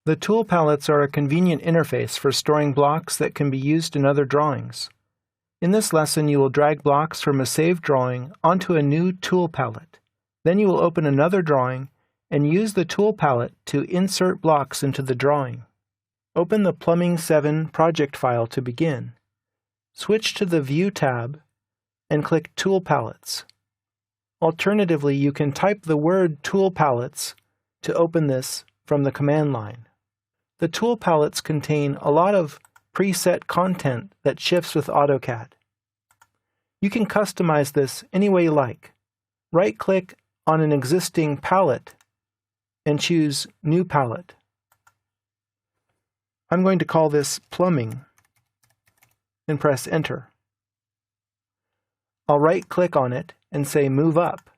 The tool palettes are a convenient interface for storing blocks that can be used in other drawings. In this lesson, you will drag blocks from a saved drawing onto a new tool palette. Then you will open another drawing and use the tool palette to insert blocks into the drawing. Open the Plumbing 7 project file to begin. Switch to the View tab and click Tool Palettes. Alternatively, you can type the word Tool Palettes to open this from the command line. The tool palettes contain a lot of preset content that shifts with AutoCAD. You can customize this any way you like. Right-click on an existing palette and choose New Palette. I'm going to call this Plumbing and press Enter. I'll right-click on it and say Move Up,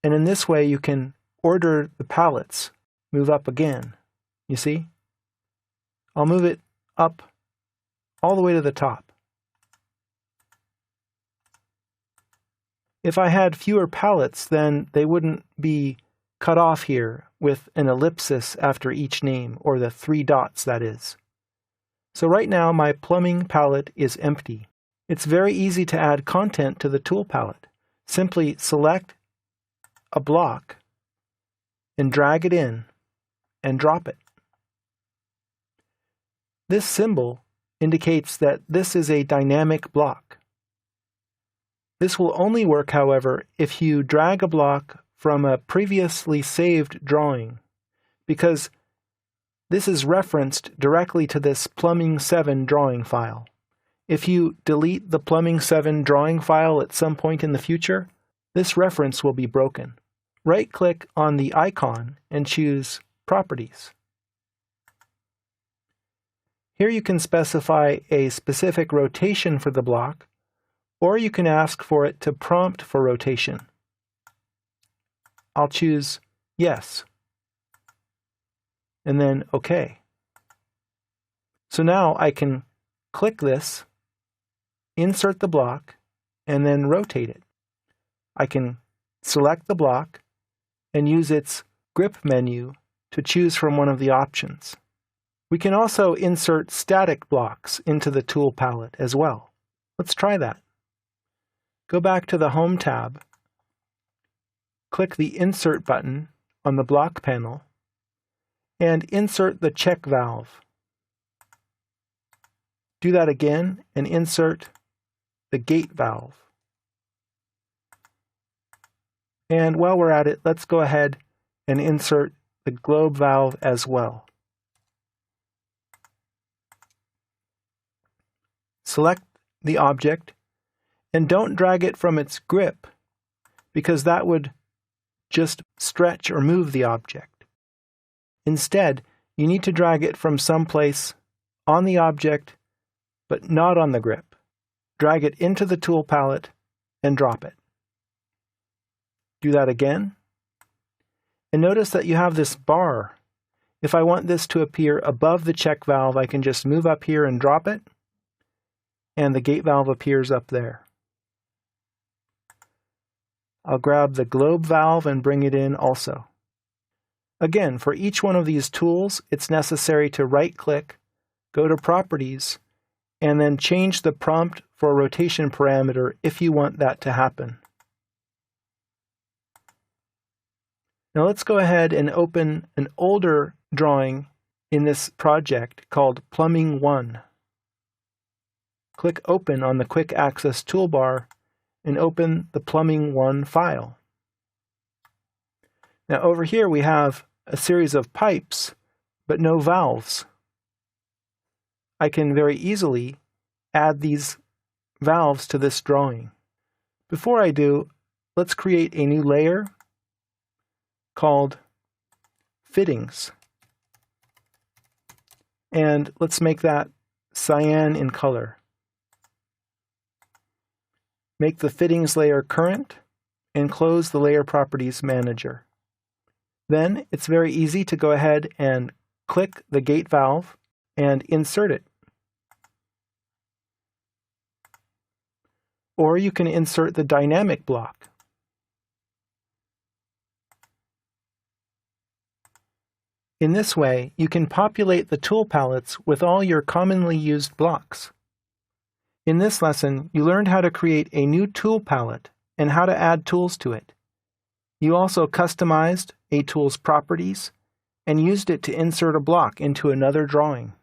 and in this way you can order the palettes. Move up again. You see? I'll move it up all the way to the top. If I had fewer palettes, then they wouldn't be cut off here with an ellipsis after each name, or the 3 dots, that is. So right now my plumbing palette is empty. It's very easy to add content to the tool palette. Simply select a block and drag it in and drop it. This symbol indicates that this is a dynamic block. This will only work, however, if you drag a block from a previously saved drawing, because this is referenced directly to this Plumbing 7 drawing file. If you delete the Plumbing 7 drawing file at some point in the future, this reference will be broken. Right-click on the icon and choose Properties. Here you can specify a specific rotation for the block, or you can ask for it to prompt for rotation. I'll choose Yes, and then OK. So now I can click this, insert the block, and then rotate it. I can select the block and use its grip menu to choose from one of the options. We can also insert static blocks into the tool palette as well. Let's try that. Go back to the Home tab, click the Insert button on the block panel, and insert the check valve. Do that again and insert the gate valve. And while we're at it, let's go ahead and insert the globe valve as well. Select the object and don't drag it from its grip, because that would just stretch or move the object. Instead, you need to drag it from someplace on the object, but not on the grip. Drag it into the tool palette and drop it. Do that again. And notice that you have this bar. If I want this to appear above the check valve, I can just move up here and drop it, and the gate valve appears up there. I'll grab the globe valve and bring it in also. Again, for each one of these tools, it's necessary to right-click, go to Properties, and then change the prompt for rotation parameter if you want that to happen. Now let's go ahead and open an older drawing in this project called Plumbing 1. Click Open on the Quick Access toolbar and open the Plumbing 1 file. Now over here we have a series of pipes, but no valves. I can very easily add these valves to this drawing. Before I do, let's create a new layer called Fittings. And let's make that cyan in color. Make the Fittings layer current and close the Layer Properties Manager. Then it's very easy to go ahead and click the gate valve and insert it. Or you can insert the dynamic block. In this way, you can populate the tool palettes with all your commonly used blocks. In this lesson, you learned how to create a new tool palette and how to add tools to it. You also customized a tool's properties and used it to insert a block into another drawing.